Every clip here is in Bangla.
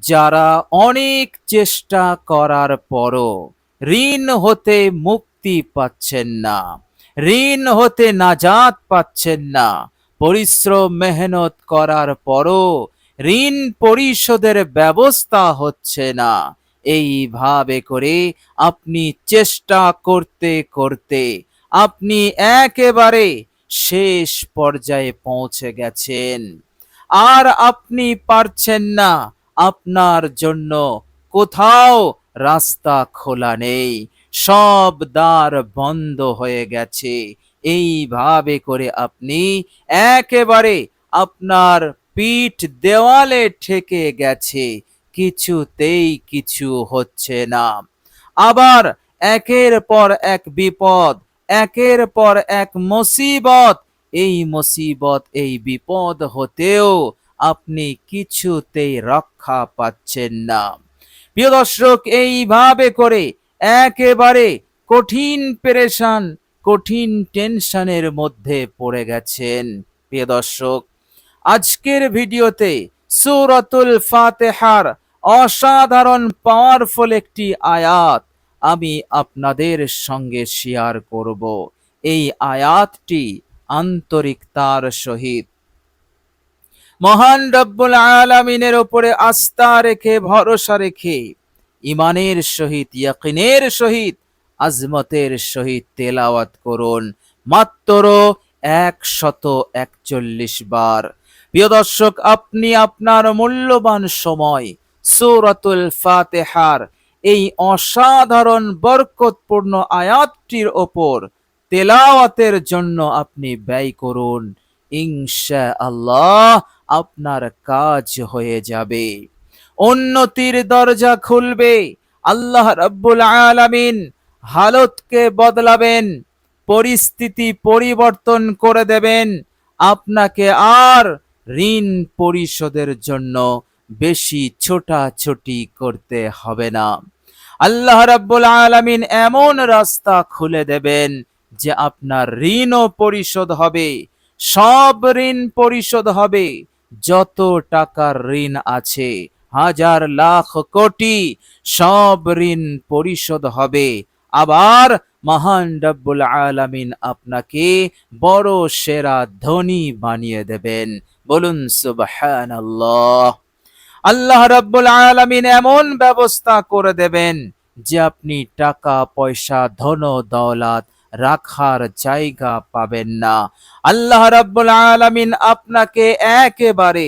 যারা অনেক চেষ্টা করার পরও ঋণ হতে মুক্তি পাচ্ছেন না, ঋণ হতে নাজাত পাচ্ছেন না, পরিশ্রম মেহনত করার পরও ঋণ পরিশোধের ব্যবস্থা হচ্ছে না, এইভাবে করে আপনি চেষ্টা করতে করতে আপনি একেবারে শেষ পর্যায়ে পৌঁছে গেছেন, আর আপনি পারছেন না, আপনার জন্য কোথাও রাস্তা খোলা নেই, সব দ্বার বন্ধ হয়ে গেছে। এইভাবে করে আপনি একেবারে আপনার পিঠ দেওয়ালে ঠেকে গেছে, কিছুতেই কিছু হচ্ছে না। আবার একের পর এক বিপদ, একের পর এক মুসিবত, এই মুসিবত এই বিপদ হতেও আপনি কিছুতেই রক্ষা পাচ্ছেন না। প্রিয় দর্শক, এইভাবে করে একেবারে কঠিন পেরেশান, কঠিন টেনশনের মধ্যে পড়ে গেছেন। প্রিয় দর্শক, আজকের ভিডিওতে সূরাতুল ফাতিহার অসাধারণ পাওয়ারফুল একটি আয়াত আমি আপনাদের সঙ্গে শেয়ার করব। এই আয়াতটি আন্তরিকতার সহিত মহান রব্বুল আলামিনের উপরে আস্থা রেখে, ভরসা রেখে, ইমানের সহিত, ইয়াকিনের সহিত, আজমতের সহিত তেলাওয়াত করুন মাত্র 141 বার। প্রিয় দর্শক, আপনি আপনার মূল্যবান সময় সূরাতুল ফাতিহার এই অসাধারণ বরকতপূর্ণ আয়াতটির ওপর তেলাওয়াতের জন্য আপনি ব্যয় করুন। ইনশাআল্লাহ আপনার কাজ হয়ে যাবে, উন্নতির দরজা খুলবে। আল্লাহ রাব্বুল আলামিন হালতকে বদলাবেন, পরিস্থিতি পরিবর্তন করে দেবেন। আপনাকে আর ঋণ পরিশোধের জন্য বেশি ছোটাছুটি করতে হবে না। আল্লাহ রাব্বুল আলামিন এমন রাস্তা খুলে দেবেন যে আপনার ঋণও পরিশোধ হবে, সব ঋণ পরিশোধ হবে। যত টাকার ঋণ আছে, হাজার লাখ কোটি, সব ঋণ পরিশোধ হবে। আবার মহান রব্বুল আলামিন আপনাকে বড় সেরা ধনী বানিয়ে দেবেন। বলুন সুবহানাল্লাহ। আল্লাহ রাব্বুল আলামিন এমন ব্যবস্থা করে দেবেন যে আপনি টাকা পয়সা, ধন দৌলত রাখার জায়গা পাবেন না। আল্লাহ রাব্বুল আলামিন আপনাকে একেবারে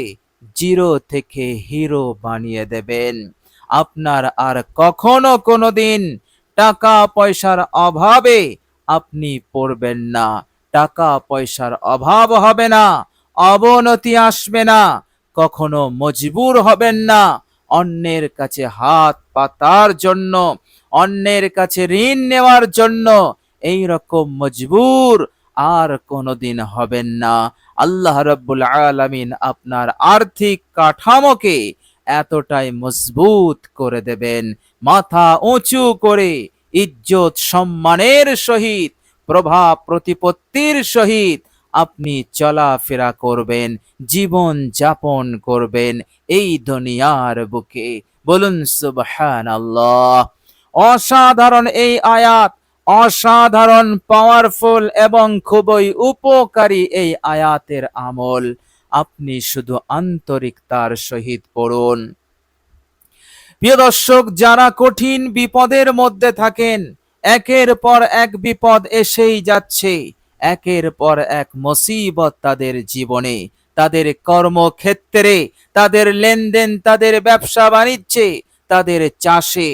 জিরো থেকে হিরো বানিয়ে দেবেন। আপনার আর কখনো কোনোদিন টাকা পয়সার অভাবে আপনি পড়বেন না, টাকা পয়সার অভাব হবে না, অবনতি আসবে না, কখনো মজবুর হবেন না অন্যের কাছে হাত পাতার জন্য, অন্যের কাছে ঋণ নেওয়ার জন্য। এই রকম মজবুর আর কোনোদিন হবেন না। আল্লাহ রাব্বুল আলামিন আপনার আর্থিক কাঠামোকে এতটাই মজবুত করে দেবেন, মাথা উঁচু করে ইজ্জত সম্মানের সহিত, প্রভাব প্রতিপত্তির সহিত আপনি চলাফেরা করবেন, জীবন যাপন করবেন এই দুনিয়ার বুকে। বলুন সুবহানাল্লাহ। অসাধারণ এই আয়াত, অসাধারণ পাওয়ারফুল এবং খুবই উপকারী এই আয়াতের আমল আপনি শুধু আন্তরিকতার সহিত পড়ুন। প্রিয় দর্শক, যারা কঠিন বিপদের মধ্যে থাকেন, একের পর এক বিপদ এসেই যাচ্ছে, একের পর এক মুসিবত তাদের জীবনে, তাদের কর্মক্ষেত্রে, তাদের লেনদেন, তাদের ব্যবসা বাণিজ্যে, তাদের চাষে,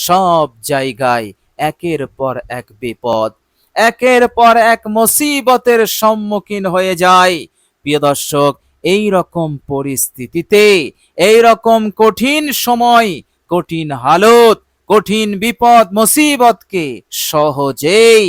সব জায়গায় একের পর এক বিপদ, একের পর এক মুসিবতের সম্মুখীন হয়ে যায়। প্রিয় দর্শক, এই রকম পরিস্থিতিতে, এই রকম কঠিন সময়, কঠিন হালত, কঠিন বিপদ মুসিবতকে সহজেই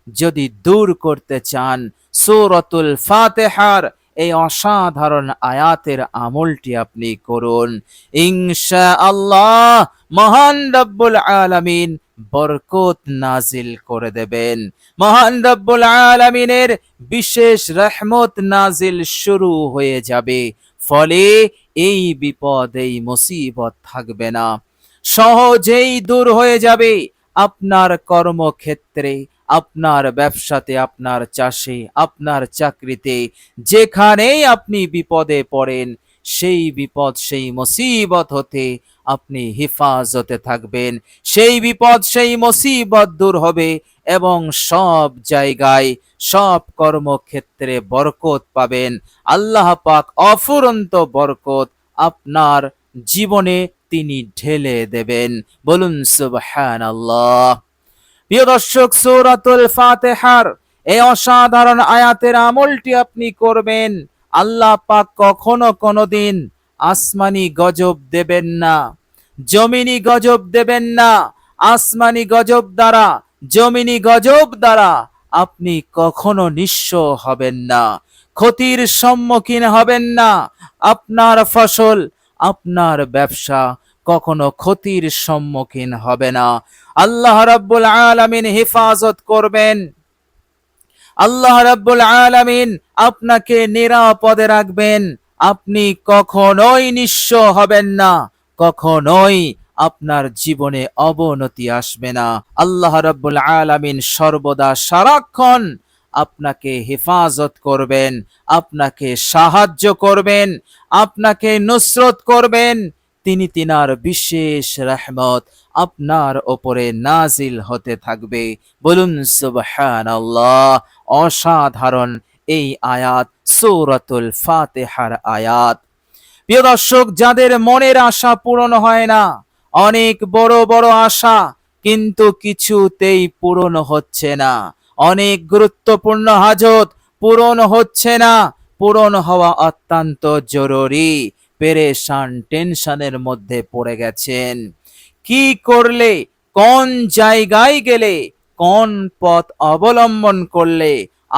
যদি দূর করতে চান, সূরাতুল ফাতিহার এই অসাধারণ আয়াতের আমলটি আপনি করুন। ইনশাআল্লাহ মহান রব্বুল আলামিন বরকত নাজিল করে দেবেন। মহান রব্বুল আলামিনের বিশেষ রহমত নাজিল শুরু হয়ে যাবে। ফলে এই বিপদ এই মুসিবত থাকবে না, সহজেই দূর হয়ে যাবে। আপনার কর্মক্ষেত্রে, আপনার ব্যবসাতে, আপনার চাষে, আপনার চাকরিতে, যেখানেই আপনি বিপদে পড়েন, সেই বিপদ সেই মুসিবত হতে আপনি হেফাজতে থাকবেন। সেই বিপদ সেই মুসিবত দূর হবে এবং সব জায়গায় সব কর্মক্ষেত্রে বরকত পাবেন। আল্লাহ পাক অফুরন্ত বরকত আপনার জীবনে তিনি ঢেলে দেবেন। বলুন সুবহানাল্লাহ। প্রিয় দর্শক, সূরাতুল ফাতিহার এই অসাধারণ আয়াতের আমলটি আপনি করবেন। আল্লাহ পাক কখনো কোনোদিন আসমানি গজব দেবেন না, জমিনি গজব দেবেন না। আসমানি গজব দ্বারা, জমিনি গজব দ্বারা আপনি কখনো নিঃস্ব হবেন না, ক্ষতির সম্মুখীন হবেন না। আপনার ফসল, আপনার ব্যবসা কখনো ক্ষতির সম্মুখীন হবে না। আল্লাহ রাব্বুল আলামিন হেফাজত করবেন। আল্লাহ রাব্বুল আলামিন আপনাকে নিরাপদে রাখবেন। আপনি কখনোই নিঃস্ব হবেন না, কখনোই আপনার জীবনে অবনতি আসবে না। আল্লাহ রাব্বুল আলামিন সর্বদা সারাক্ষণ আপনাকে হেফাজত করবেন, আপনাকে সাহায্য করবেন, আপনাকে নুসরত করবেন। তিনি তিনার বিশেষ রহমত আপনার ওপরে নাজিল হতে থাকবে। বলুন সুবহানাল্লাহ। অসাধারণ এই আয়াত, সূরাতুল ফাতিহার আয়াত। প্রিয় দর্শক, যাদের মনের আশা পূরণ হয় না, অনেক বড় বড় আশা, কিন্তু কিছুতেই পূরণ হচ্ছে না, অনেক গুরুত্বপূর্ণ হাজত পূরণ হচ্ছে না, পূরণ হওয়া অত্যন্ত জরুরি, পেরেশান টেনশনের মধ্যে পড়ে গেছেন। কি করলে, কোন জায়গায় গেলে, কোন পথ অবলম্বন করলে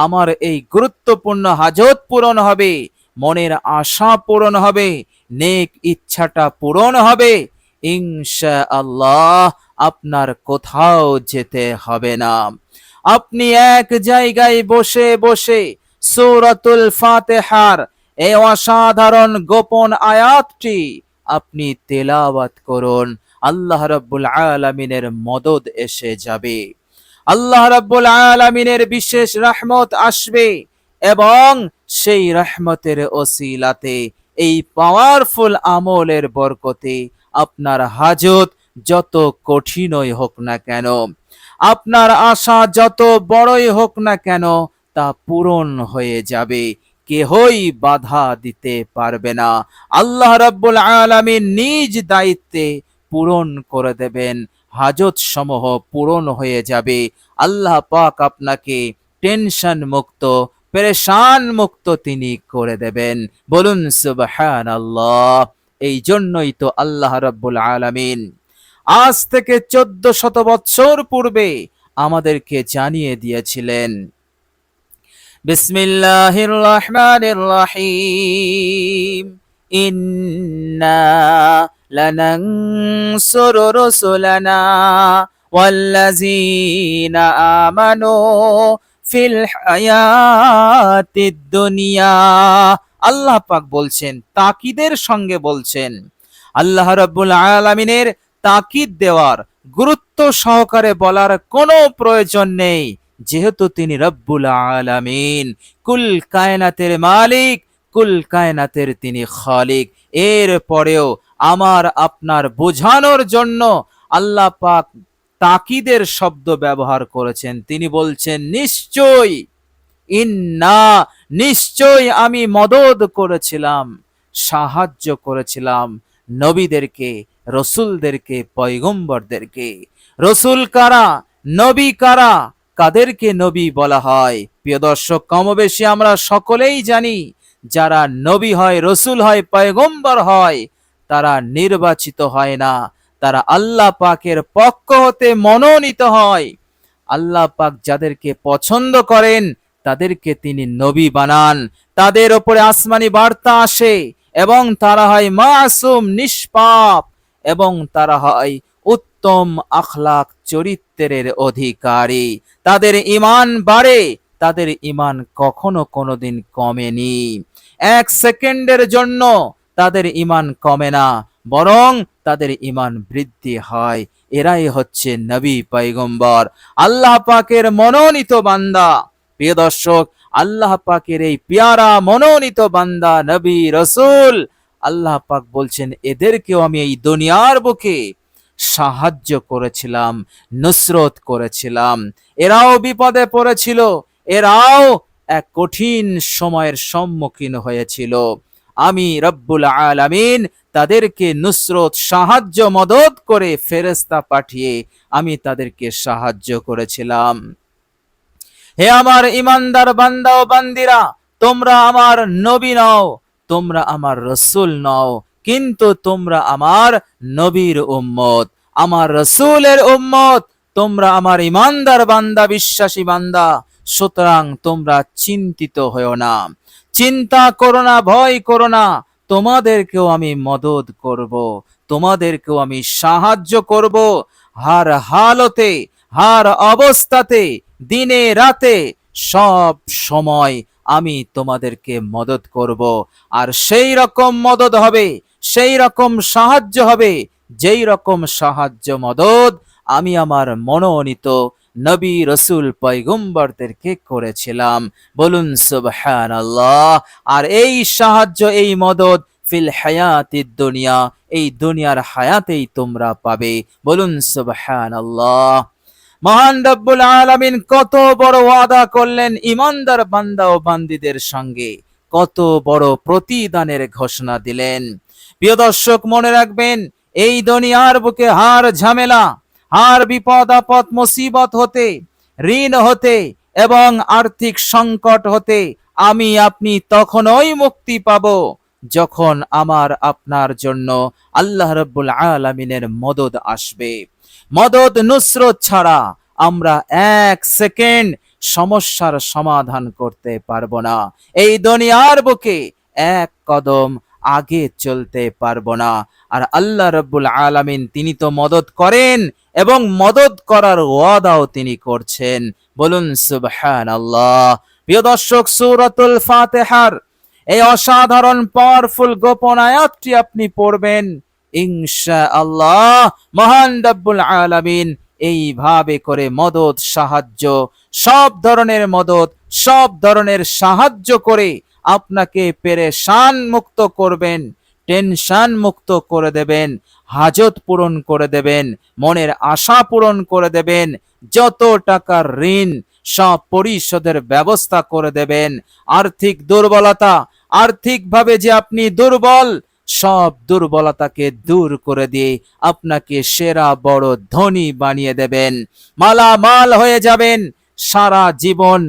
আমার এই গুরুত্বপূর্ণ হাজত পূরণ হবে, মনের আশা পূরণ হবে, নেক ইচ্ছাটা পূরণ হবে, ইনশাআল্লাহ আপনার কোথাও যেতে হবে না। আপনি এক জায়গায় বসে বসে সূরাতুল ফাতিহার এই অসাধারণ গোপন আয়াতটি আপনি তেলাওয়াত করুন। আল্লাহ রাব্বুল আলামিনের মদদ এসে যাবে, আল্লাহ রাব্বুল আলামিনের বিশেষ রহমত আসবে এবং সেই রহমতের ওসিলাতে, এই পাওয়ারফুল আমলের বরকতে আপনার হাজত যত কঠিনই হোক না কেন, আপনার আশা যত বড়ই হোক না কেন, তা পূরণ হয়ে যাবে। কেহই বাধা দিতে পারবে না। আল্লাহ রাব্বুল আলামিন নিজ দায়িত্বে পূরণ করে দেবেন, হাজত সমূহ পূরণ হয়ে যাবে। আল্লাহ পাক আপনাকে টেনশন মুক্ত, পেরেশান মুক্ত তিনি করে দেবেন। বলুন সুবহানাল্লাহ। এই জন্যই তো আল্লাহ রাব্বুল আলামিন আজ থেকে 1400 বছর পূর্বে আমাদেরকে জানিয়ে দিয়েছিলেন, বিসমিল্লাহির রহমানির রহিম, ইন্না লানানসুরু রুসুলানা ওয়াল্লাযীনা আমানু ফিল হায়াতিদ দুনিয়া। আল্লাহ পাক বলছেন, তাকিদের সঙ্গে বলছেন। আল্লাহ রাব্বুল আলামিনের তাকিদ দেওয়ার, গুরুত্ব সহকারে বলার কোনো প্রয়োজন নেই, যেহেতু তিনি রব্বুল আলামিন, কুল কায়নাতের মালিক, কুল কায়নাতের তিনি খালিক। এর পরেও আমার আপনার বোঝানোর জন্য আল্লাহ পাক তাকিদের শব্দ ব্যবহার করেছেন। তিনি বলছেন, নিশ্চয়, ইন্না, নিশ্চয় আমি মদদ করেছিলাম, সাহায্য করেছিলাম নবীদেরকে, রসুলদেরকে, পয়গম্বরদেরকে। রসুল কারা, নবী কারা, কাদেরকে নবী বলা হয়? প্রিয় দর্শক, কমবেশি আমরা সকলেই জানি, যারা নবী হয়, রসুল হয়, পয়গম্বর হয়, তারা নির্বাচিত হয় না, তারা আল্লাহ পাকের পক্ষ হতে মনোনীত হয়। আল্লাহ পাক যাদেরকে পছন্দ করেন তাদেরকে তিনি নবী বানান, তাদের উপরে আসমানি বার্তা আসে এবং তারা হয় মাসুম, নিষ্পাপ, এবং তারা হয় উত্তম আখলাক চরিত্রের অধিকারী। তাদের ঈমান বাড়ে, তাদের ঈমান কখনো কোনোদিন কমেনি। এক সেকেন্ডের জন্য তাদের ঈমান কমে না, বরং তাদের ঈমান বৃদ্ধি হয়। এরাই হচ্ছে নবী পয়গম্বর, আল্লাহ পাকের মনোনীত বান্দা। প্রিয় দর্শক, আল্লাহ পাকের এই পেয়ারা মনোনীত বান্দা নবী রাসূল, আল্লাহ পাক বলছেন এদেরকেও আমি এই দুনিয়ার বুকে সাহায্য করেছিলাম, নুসরত করেছিলাম। এরাও বিপদে পড়েছিল, এরাও এক কঠিন সময়ের সম্মুখীন হয়েছিল। আমি রব্বুল আলামিন তাদেরকে নুসরত, সাহায্য, মদদ করে ফেরেশতা পাঠিয়ে আমি তাদেরকে সাহায্য করেছিলাম। হে আমার ইমানদার বান্দা ও বান্দিরা, তোমরা আমার নবী নও, তোমরা আমার রসুল নও, কিন্তু তোমরা আমার নবীর উম্মত, আমার রসুলের উম্মত। তোমরা আমার ইমানদার বান্দা, বিশ্বাসী বান্দা। সুতরাং তোমরা চিন্তিত হও না, চিন্তা করো না, ভয় করো না। তোমাদেরকেও আমি মদদ করব, তোমাদেরকেও আমি সাহায্য করব। হার হালতে, হার অবস্থাতে, দিনে রাতে, সব সময় আমি তোমাদেরকে মদদ করব। আর সেই রকম মদদ হবে, সেই রকম সাহায্য হবে, যেই রকম সাহায্য মদদ আমি আমার মনোনীত নবী রসুল পয়গম্বরদেরকে করেছিলাম। বলুন সুবহানাল্লাহ। আর এই সাহায্য, এই মদদ ফিল হায়াতিদ দুনিয়া, এই দুনিয়ার হায়াতেই তোমরা পাবে। বলুন সুবহানাল্লাহ। মহান রব্বুল আলামিন কত বড় ওয়াদা করলেন ইমানদার বান্দা ও বান্দীদের সঙ্গে, কত বড় প্রতিদানের ঘোষণা দিলেন। প্রিয় দর্শক, মনে রাখবেন, এই দুনিয়ার বুকে হার ঝামেলা, হার বিপদ আপদ মুসিবত হতে, ঋণ হতে এবং আর্থিক সংকট হতে আমি আপনি তখনই মুক্তি পাব যখন আমার আপনার জন্য আল্লাহ রাব্বুল আলামিনের মদদ আসবে। মদদ, নুসরত ছাড়া আমরা এক সেকেন্ড সমস্যার সমাধান করতে পারবো না। এই দুনিয়ার বুকে এক কদম আগে চলতে পারবো না। আর আল্লাহ রাব্বুল আলামিন তিনি তো মদদ করেন এবং মদদ করার ওয়াদাও তিনি করছেন। বলুন সুবহানাল্লাহ। প্রিয় দর্শক, সূরাতুল ফাতিহার এই অসাধারণ পাওয়ারফুল গোপন আয়াতটি আপনি পড়বেন, ইনশাআল্লাহ মহান রব্বুল আলামিন এইভাবে করে মদদ, সাহায্য, সব ধরনের মদদ, সব ধরনের সাহায্য করে আপনাকে পেরেশান মুক্ত করবেন, টেনশন মুক্ত করে দেবেন, হাজত পূরণ করে দেবেন, মনের আশা পূরণ করে দেবেন, যত টাকার ঋণ সব পরিশোধের ব্যবস্থা করে দেবেন। আর্থিক দুর্বলতা, আর্থিকভাবে যে আপনি দুর্বল, সব দুর্বলতাকে দূর করে দিয়ে আপনাকে সেরা বড় ধনী বানিয়ে দেবেন, মালামাল হয়ে যাবেন, সারা জীবন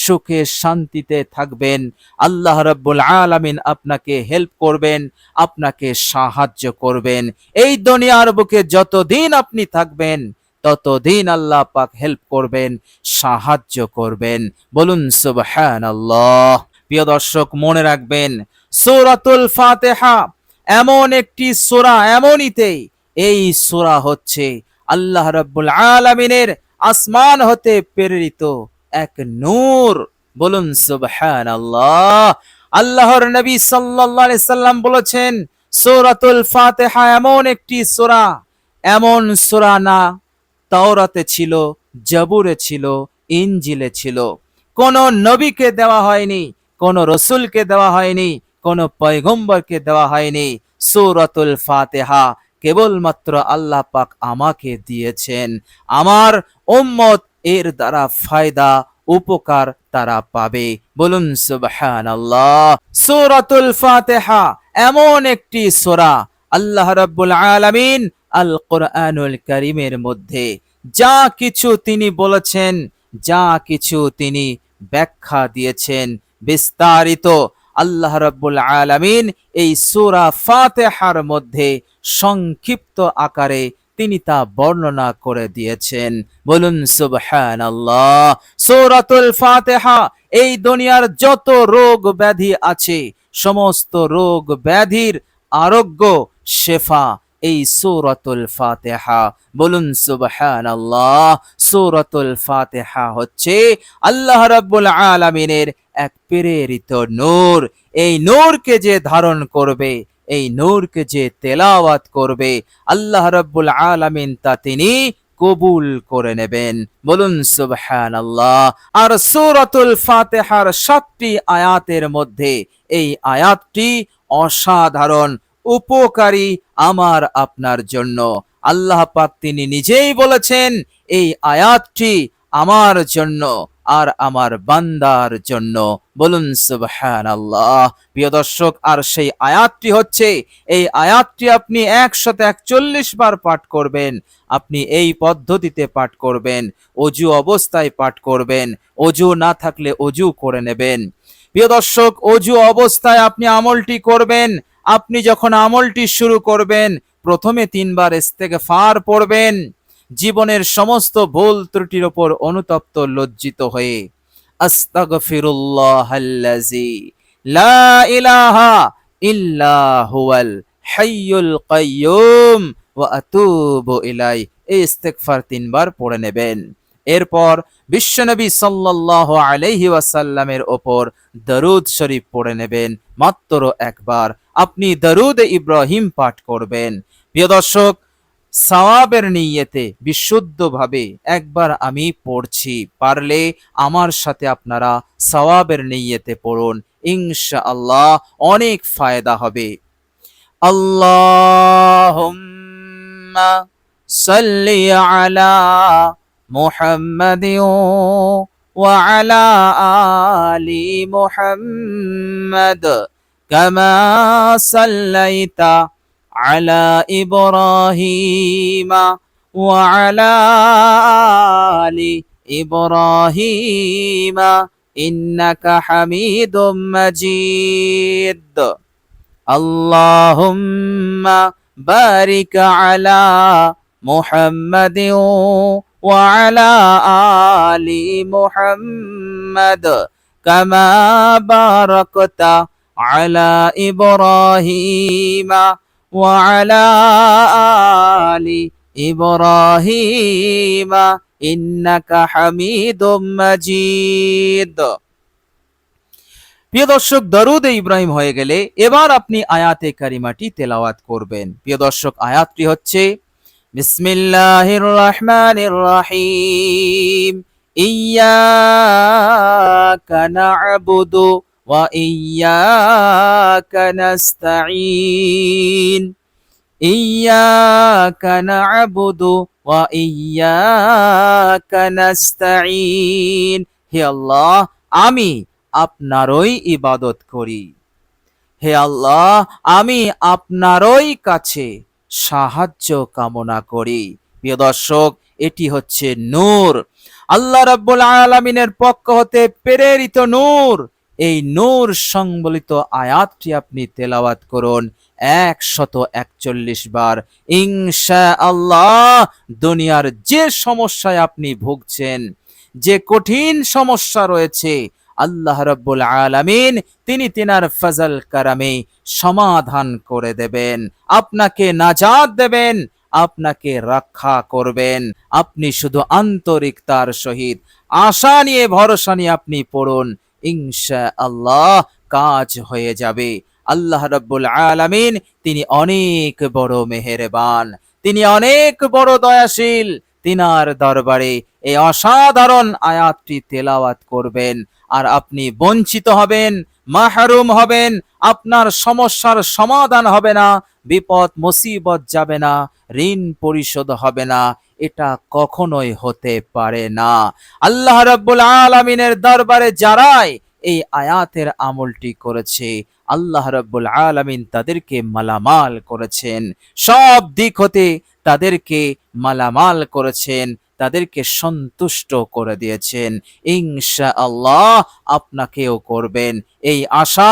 সুখে শান্তিতে থাকবেন। আল্লাহ রাব্বুল আলামিন আপনাকে হেল্প করবেন, আপনাকে সাহায্য করবেন। এই দুনিয়ার বুকে যতদিন আপনি থাকবেন ততদিন আল্লাহ পাক হেল্প করবেন, সাহায্য করবেন। বলুন সুবহানাল্লাহ। প্রিয় দর্শক, মনে রাখবেন, সূরাতুল ফাতিহা এমন একটি সূরা, এমনিতেই এই সূরা হচ্ছে আল্লাহ রাব্বুল আলামিনের আসমান হতে প্রেরিত এক নূর। বলুন সুবহানাল্লাহ। আল্লাহর নবী সাল্লাল্লাহু আলাইহি সাল্লাম বলেছেন, সূরাতুল ফাতিহা এমন একটি সূরা, এমন সূরা না তাওরাতে ছিল, জাবুরে ছিল, ইনজিলে ছিল। কোন নবীকে দেওয়া হয়নি, কোন রসুলকে দেওয়া হয়নি, কোন পয়গম্বরকে দেওয়া হয়নি। সূরাতুল ফাতিহা কেবলমাত্র আল্লাহ পাক আমাকে দিয়েছেন। আমার উম্মত এর দ্বারা ফায়দা, উপকার তারা পাবে। বলুন সুবহানাল্লাহ। সূরাতুল ফাতিহা এমন একটি সূরা, আল্লাহ রাব্বুল আলামিন আল কোরআনুল কারীমের মধ্যে যা কিছু তিনি বলেছেন, যা কিছু তিনি ব্যাখ্যা দিয়েছেন বিস্তারিত, আল্লাহ রাব্বুল আলামিন এই সূরা ফাতিহার মধ্যে সংক্ষিপ্ত আকারে তিনি তা বর্ণনা করে দিয়েছেন। বলুন সুবহানাল্লাহ। সূরাতুল ফাতিহা এই দুনিয়ার যত রোগ ব্যাধি আছে, সমস্ত রোগ ব্যাধির আরোগ্য, শেফা এই সূরাতুল ফাতিহা। বলুন সুবহানাল্লাহ। সূরাতুল ফাতিহা হচ্ছে আল্লাহ রাব্বুল আলামিনের এক প্রেরিত নূর। এই নূরকে যে ধারণ করবে, এই নূরকে যে তেলাওয়াত করবে আল্লাহ রাব্বুল আলামিন তা তিনি কবুল করে নেবেন। বলুন সুবহানাল্লাহ। আর সূরাতুল ফাতিহার 7টি আয়াতের মধ্যে এই আয়াতটি অসাধারণ উপকারী আমার আপনার জন্য। আল্লাহ পাক তিনি নিজেই বলেছেন এই আয়াতটি আমার জন্য আর আমার বান্দার জন্য। বলুন সুবহানাল্লাহ। প্রিয় দর্শক, আর সেই আয়াতটি হচ্ছে, এই আয়াতটি আপনি 141 বার পাঠ করবেন। আপনি এই পদ্ধতিতে পাঠ করবেন, অজু অবস্থায় পাঠ করবেন, অজু না থাকলে অজু করে নেবেন। প্রিয় দর্শক, অজু অবস্থায় আপনি আমলটি করবেন। আপনি যখন আমলটি শুরু করবেন প্রথমে 3 বার ইস্তেগফার পড়বেন, জীবনের সমস্ত ভুল ত্রুটির ওপর অনুতপ্ত লজ্জিত হয়ে আস্তাগফিরুল্লাহাল্লাযী লা ইলাহা ইল্লা হুয়াল হাইয়ুল কাইয়্যুম ওয়া আতুবু ইলাই, এই ইস্তেগফার 3 বার পড়ে নেবেন। এরপর বিশ্বনবী সাল্লাল্লাহু আলাইহি ওয়াসাল্লামের ওপর দরুদ শরীফ পড়ে নেবেন মাত্র একবার। আপনি দরুদ ইব্রাহিম পাঠ করবেন। প্রিয় দর্শক, সওয়াবের নিয়তে বিশুদ্ধভাবে একবার আমি পড়ছি, পারলে আমার সাথে আপনারা সওয়াবের নিয়তে পড়ুন, ইনশাআল্লাহ অনেক ফায়দা হবে। আল্লাহুম্মা সাল্লি আলা মুহাম্মাদিন ওয়া আলা আলি মুহাম্মাদ কামা সাল্লাইতা على إبراهيم وعلى آل إبراهيم إنك حميد مجيد اللهم بارك على محمد وعلى آل محمد كما باركت على إبراهيم وعلى آل إبراهيم إنك حميد مجيد। প্রিয় দর্শক, দরুদ ইব্রাহিম হয়ে গেলে এবার আপনি আয়াতে কারিমাটি তেলাওয়াত করবেন। প্রিয় দর্শক, আয়াতটি হচ্ছে বিসমিল্লাহির রহমানির রহিম ইয়্যাকা না'বুদু ওয়া ইয়্যাকা নাস্তাঈন ইয়্যাকা না'বুদু ওয়া ইয়্যাকা নাস্তাঈন। হে আল্লাহ, আমি আপনারই ইবাদত করি। হে আল্লাহ, আমি আপনারই কাছে সাহায্য কামনা করি। প্রিয় দর্শক, এটি হচ্ছে নূর, আল্লাহ রাব্বুল আলামিনের পক্ষ হতে প্রেরিত নূর। এই নূর সংবলিত আয়াতটি আপনি তেলাওয়াত করুন 141 বার। ইনশাআল্লাহ দুনিয়ার যে সমস্যায় আপনি ভুগছেন, যে কঠিন সমস্যা রয়েছে, আল্লাহ রাব্বুল আলামিন তিনি তিনার ফজল কারামে সমাধান করে দেবেন, আপনাকে নাজাত দেবেন, আপনাকে রক্ষা করবেন। আপনি শুধু আন্তরিকতার সহিত আশা নিয়ে ভরসা নিয়ে আপনি পড়ুন, ইনশাআল্লাহ কাজ হয়ে যাবে। আল্লাহ রাব্বুল আলামিন তিনি অনেক বড় মেহেরবান, তিনি অনেক বড় দয়াশীল। তিনার দরবারে এই অসাধারণ আয়াতটি তেলাওয়াত করবেন আর আপনি বঞ্চিত হবেন, মাহরুম হবেন, আপনার সমস্যার সমাধান হবে না, বিপদ মুসিবত যাবে না, ঋণ পরিশোধ হবে না, এটা কখনোই হতে পারে না। আল্লাহ রাব্বুল আলামিনের দরবারে যারাই এই আয়াতের আমলটি করেছে, আল্লাহ রাব্বুল আলামিন তাদেরকে মালামাল করেছেন, সব দিক হতে তাদেরকে মালামাল করেছেন, তাদেরকে সন্তুষ্ট করে দিয়েছেন। ইনশাআল্লাহ আপনাকেও করবেন, এই আশা,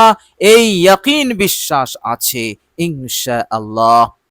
এই ইয়াকিন বিশ্বাস আছে ইনশাআল্লাহ।